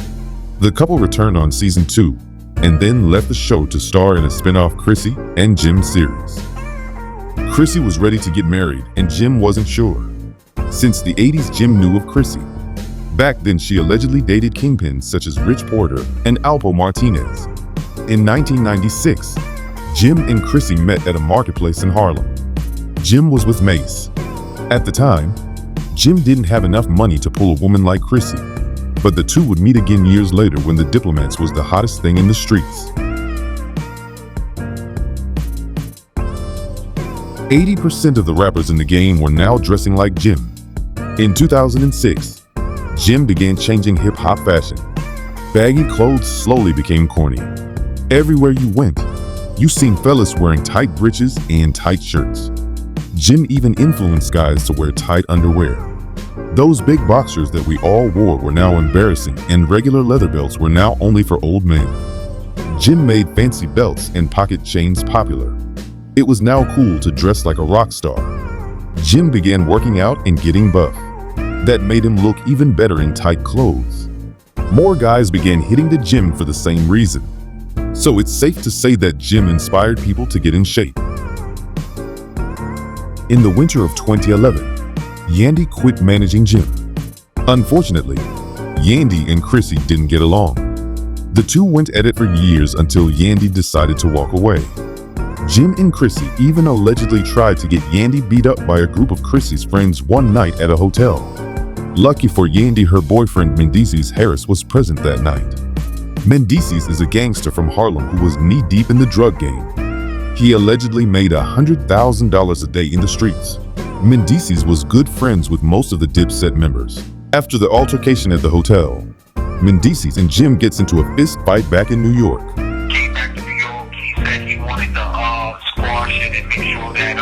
[SPEAKER 2] The couple returned on season 2 and then left the show to star in a spin-off Chrissy and Jim series. Chrissy was ready to get married and Jim wasn't sure. Since the 80s, Jim knew of Chrissy. Back then, she allegedly dated kingpins such as Rich Porter and Alpo Martinez. In 1996, Jim and Chrissy met at a marketplace in Harlem. Jim was with Mace. At the time, Jim didn't have enough money to pull a woman like Chrissy, but the two would meet again years later when the Diplomats was the hottest thing in the streets. 80% of the rappers in the game were now dressing like Jim. In 2006, Jim began changing hip-hop fashion. Baggy clothes slowly became corny. Everywhere you went, you seen fellas wearing tight breeches and tight shirts. Jim even influenced guys to wear tight underwear. Those big boxers that we all wore were now embarrassing, and regular leather belts were now only for old men. Jim made fancy belts and pocket chains popular. It was now cool to dress like a rock star. Jim began working out and getting buff. That made him look even better in tight clothes. More guys began hitting the gym for the same reason. So it's safe to say that Jim inspired people to get in shape. In the winter of 2011, Yandy quit managing Jim. Unfortunately, Yandy and Chrissy didn't get along. The two went at it for years until Yandy decided to walk away. Jim and Chrissy even allegedly tried to get Yandy beat up by a group of Chrissy's friends one night at a hotel. Lucky for Yandy, her boyfriend Mendices Harris was present that night. Mendices is a gangster from Harlem who was knee-deep in the drug game. He allegedly made $100,000 a day in the streets. Mendices was good friends with most of the Dipset members. After the altercation at the hotel, Mendices and Jim gets into a fist fight back in New York.
[SPEAKER 16] Came back to New York. He said he wanted to squash it and make sure that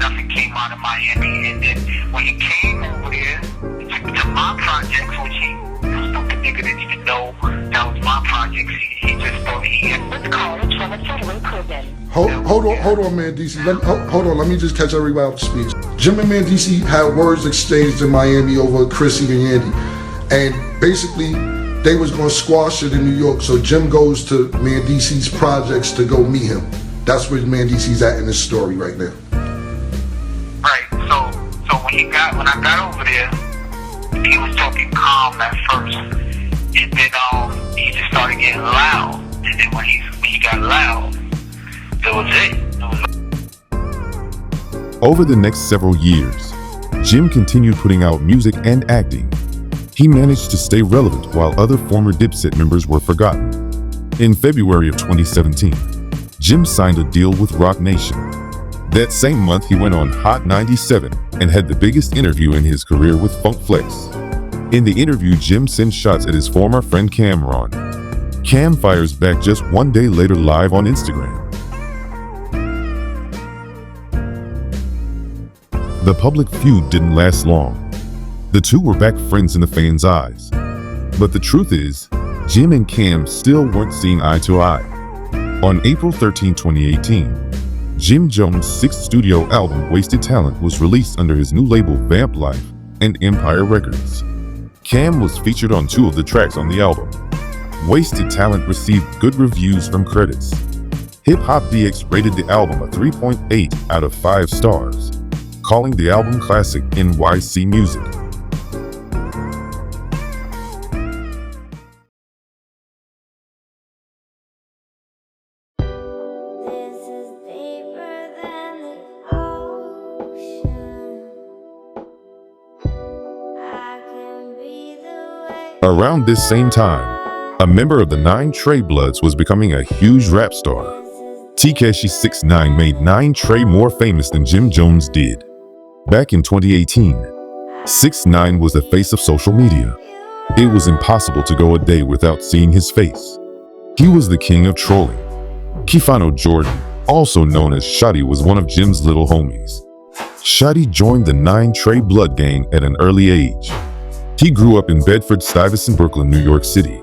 [SPEAKER 16] nothing came out of Miami. And then when he came over there to my projects, which he stupid nigga didn't even know that was my projects, he just thought he had college from a federal prison.
[SPEAKER 14] Hold on, Mendices. Hold on, let me just catch everybody up to speed. Jim and Mendices had words exchanged in Miami over Chrissy and Yandy. And basically, they was going to squash it in New York, so Jim goes to Mendices' projects to go meet him. That's where Mendices at in this story right now.
[SPEAKER 16] Right, so when I got over there, he was talking calm at first, and then he just started getting loud, and then when he got loud, that was it.
[SPEAKER 2] Over the next several years, Jim continued putting out music and acting. He managed to stay relevant while other former Dipset members were forgotten. In February of 2017, Jim signed a deal with Roc Nation. That same month, he went on Hot 97 and had the biggest interview in his career with Funk Flex. In the interview, Jim sends shots at his former friend Cameron. Cam fires back just one day later live on Instagram. The public feud didn't last long. The two were back friends in the fans' eyes. But the truth is, Jim and Cam still weren't seeing eye to eye. On April 13, 2018, Jim Jones' sixth studio album, Wasted Talent, was released under his new label Vamp Life and Empire Records. Cam was featured on 2 of the tracks on the album. Wasted Talent received good reviews from critics. Hip Hop DX rated the album a 3.8 out of 5 stars, calling the album classic NYC music. Around this same time, a member of the 9 Trey Bloods was becoming a huge rap star. Tekashi 6ix9ine made 9 Trey more famous than Jim Jones did. Back in 2018, 6ix9ine was the face of social media. It was impossible to go a day without seeing his face. He was the king of trolling. Kefano Jordan, also known as Shotty, was one of Jim's little homies. Shotty joined the 9 Trey Blood gang at an early age. He grew up in Bedford-Stuyvesant, Brooklyn, New York City.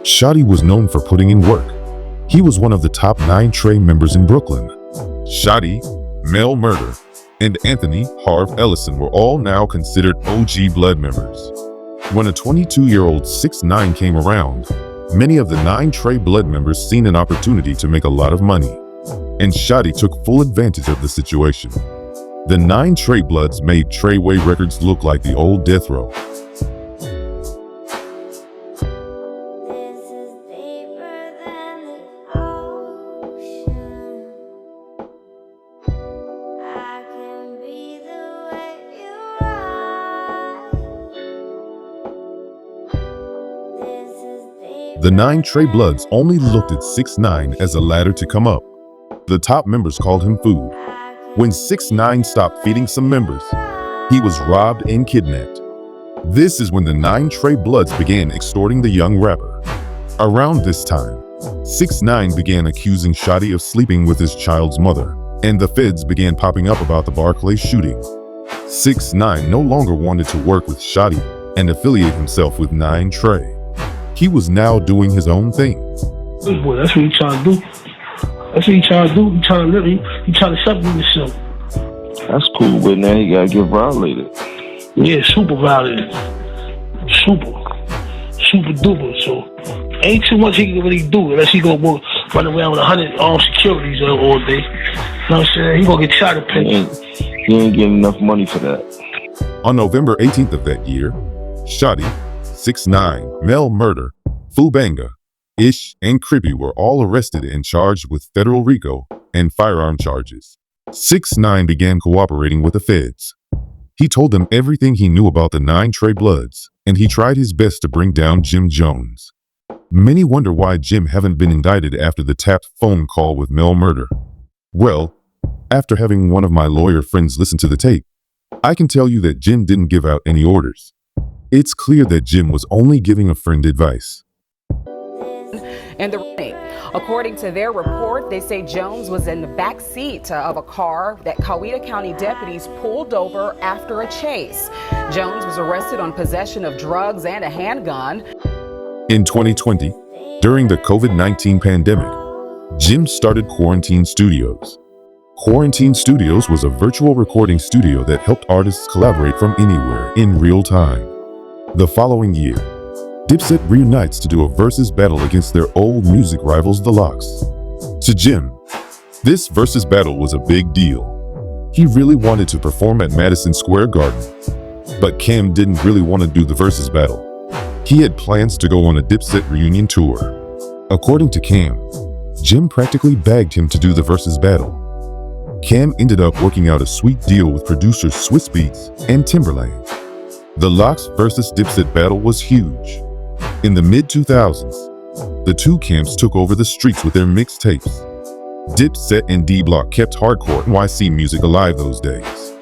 [SPEAKER 2] Shotty was known for putting in work. He was one of the top 9 Trey members in Brooklyn. Shotty, Mel Murder, and Anthony Harv Ellison were all now considered OG Blood members. When a 22-year-old 6ix9ine came around, many of the 9 Trey Blood members seen an opportunity to make a lot of money, and Shotty took full advantage of the situation. The 9 Trey Bloods made Treyway Records look like the old death row. The 9 Trey Bloods only looked at 6ix9ine as a ladder to come up. The top members called him food. When 6ix9ine stopped feeding some members, he was robbed and kidnapped. This is when the 9 Trey Bloods began extorting the young rapper. Around this time, 6ix9ine began accusing Shotty of sleeping with his child's mother, and the feds began popping up about the Barclays shooting. 6ix9ine no longer wanted to work with Shotty and affiliate himself with 9 Trey. He was now doing his own thing.
[SPEAKER 17] Boy, that's what he trying to do. That's what he trying to do. He trying to live. He trying to separate himself.
[SPEAKER 18] That's cool, but now he gotta get violated.
[SPEAKER 17] Yeah, super violated. Super duper. So ain't too much he can really do unless he go run around with 100 armed securities all day. You know what I'm saying? He gonna get shot at penny.
[SPEAKER 18] He ain't getting enough money for that.
[SPEAKER 2] On November 18th of that year, Shotty, 6ix9ine, Mel Murder, Fubanga, Ish, and Crippy were all arrested and charged with federal RICO and firearm charges. 6ix9ine began cooperating with the feds. He told them everything he knew about the 9 Trey Bloods, and he tried his best to bring down Jim Jones. Many wonder why Jim haven't been indicted after the tapped phone call with Mel Murder. Well, after having one of my lawyer friends listen to the tape, I can tell you that Jim didn't give out any orders. It's clear that Jim was only giving a friend advice.
[SPEAKER 19] And according to their report, they say Jones was in the back seat of a car that Coweta County deputies pulled over after a chase. Jones was arrested on possession of drugs and a handgun.
[SPEAKER 2] In 2020, during the COVID-19 pandemic, Jim started Quarantine Studios. Quarantine Studios was a virtual recording studio that helped artists collaborate from anywhere in real time. The following year, Dipset reunites to do a versus battle against their old music rivals, the Lox. To Jim, this versus battle was a big deal. He really wanted to perform at Madison Square Garden, but Cam didn't really want to do the versus battle. He had plans to go on a Dipset reunion tour. According to Cam, Jim practically begged him to do the versus battle. Cam ended up working out a sweet deal with producers Swizz Beatz and Timberland. The Lox versus Dipset battle was huge. In the mid-2000s, the two camps took over the streets with their mixtapes. Dipset and D-Block kept hardcore NYC music alive those days.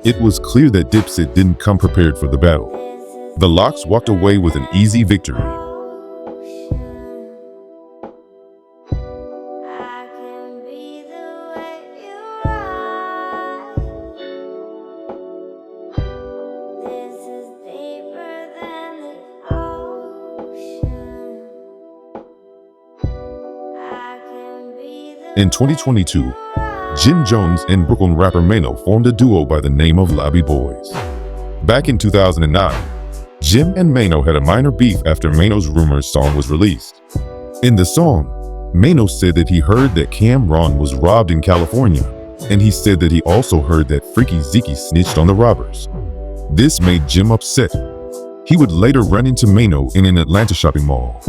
[SPEAKER 2] It was clear that Dipset didn't come prepared for the battle. The Lox walked away with an easy victory. In 2022, Jim Jones and Brooklyn rapper Mano formed a duo by the name of Lobby Boys. Back in 2009, Jim and Mano had a minor beef after Mano's Rumors song was released. In the song, Mano said that he heard that Cam'ron was robbed in California, and he said that he also heard that Freaky Zeke snitched on the robbers. This made Jim upset. He would later run into Mano in an Atlanta shopping mall.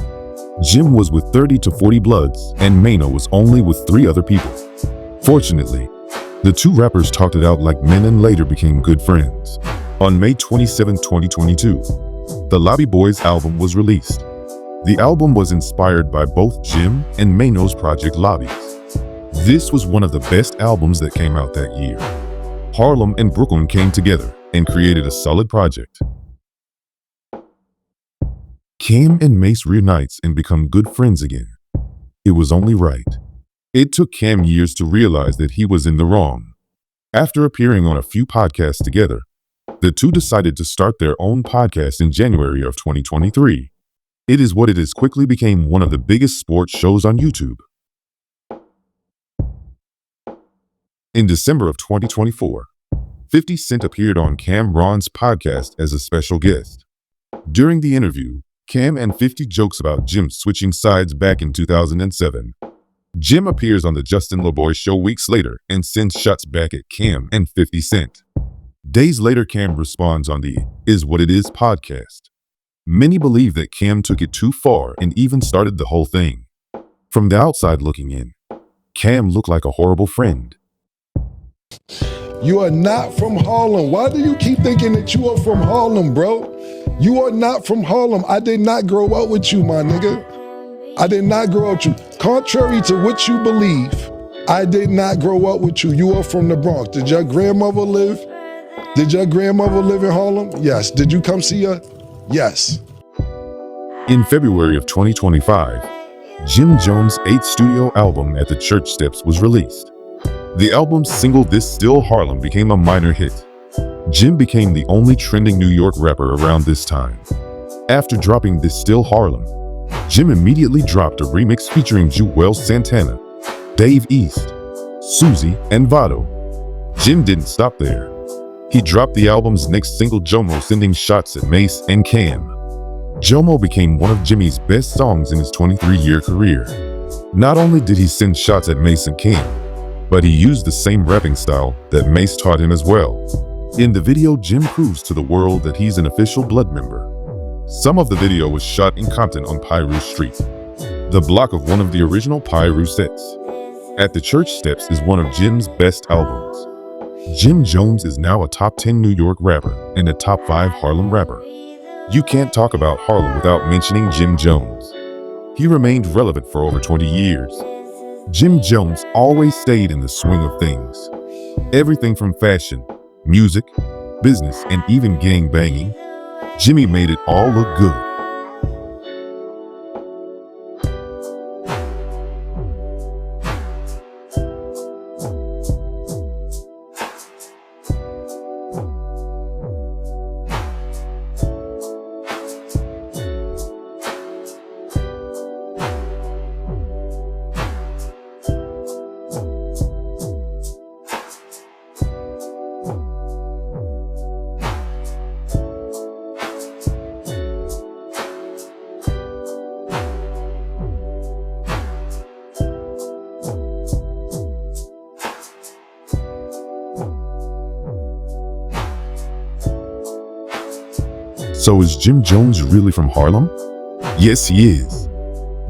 [SPEAKER 2] Jim was with 30 to 40 Bloods, and Mano was only with 3 other people. Fortunately, the two rappers talked it out like men and later became good friends. On May 27, 2022, the Lobby Boys album was released. The album was inspired by both Jim and Mano's project Lobbies. This was one of the best albums that came out that year. Harlem and Brooklyn came together and created a solid project. Cam and Mace reunites and become good friends again. It was only right. It took Cam years to realize that he was in the wrong. After appearing on a few podcasts together, the two decided to start their own podcast in January of 2023. It Is What It Is quickly became one of the biggest sports shows on YouTube. In December of 2024, 50 Cent appeared on Cam'ron's podcast as a special guest. During the interview, Cam and 50 jokes about Jim switching sides back in 2007. Jim appears on the Justin LaBoy show weeks later and sends shots back at Cam and 50 Cent. Days later, Cam responds on the Is What It Is podcast. Many believe that Cam took it too far and even started the whole thing. From the outside looking in, Cam looked like a horrible friend.
[SPEAKER 14] You are not from Harlem. Why do you keep thinking that you are from Harlem, bro? You are not from Harlem. I did not grow up with you, my nigga. I did not grow up with you. Contrary to what you believe, I did not grow up with you. You are from the Bronx. Did your grandmother live? Did your grandmother live in Harlem? Yes. Did you come see her? Yes.
[SPEAKER 2] In February of 2025, Jim Jones' 8th studio album At the Church Steps was released. The album's single This Still Harlem became a minor hit. Jim became the only trending New York rapper around this time. After dropping This Still Harlem, Jim immediately dropped a remix featuring Juelz Santana, Dave East, Susie, and Vado. Jim didn't stop there. He dropped the album's next single Jomo, sending shots at Mace and Cam. Jomo became one of Jimmy's best songs in his 23-year career. Not only did he send shots at Mason King, but he used the same rapping style that Mace taught him as well. In the video, Jim proves to the world that he's an official Blood member. Some of the video was shot in Compton on Piru Street, the block of one of the original Piru sets. At the Church Steps is one of Jim's best albums. Jim Jones is now a top 10 New York rapper and a top 5 Harlem rapper. You can't talk about Harlem without mentioning Jim Jones. He remained relevant for over 20 years. Jim Jones always stayed in the swing of things. Everything from fashion, music, business, and even gang banging, Jimmy made it all look good. So is Jim Jones really from Harlem? Yes, he is.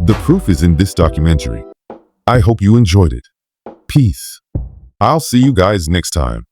[SPEAKER 2] The proof is in this documentary. I hope you enjoyed it. Peace. I'll see you guys next time.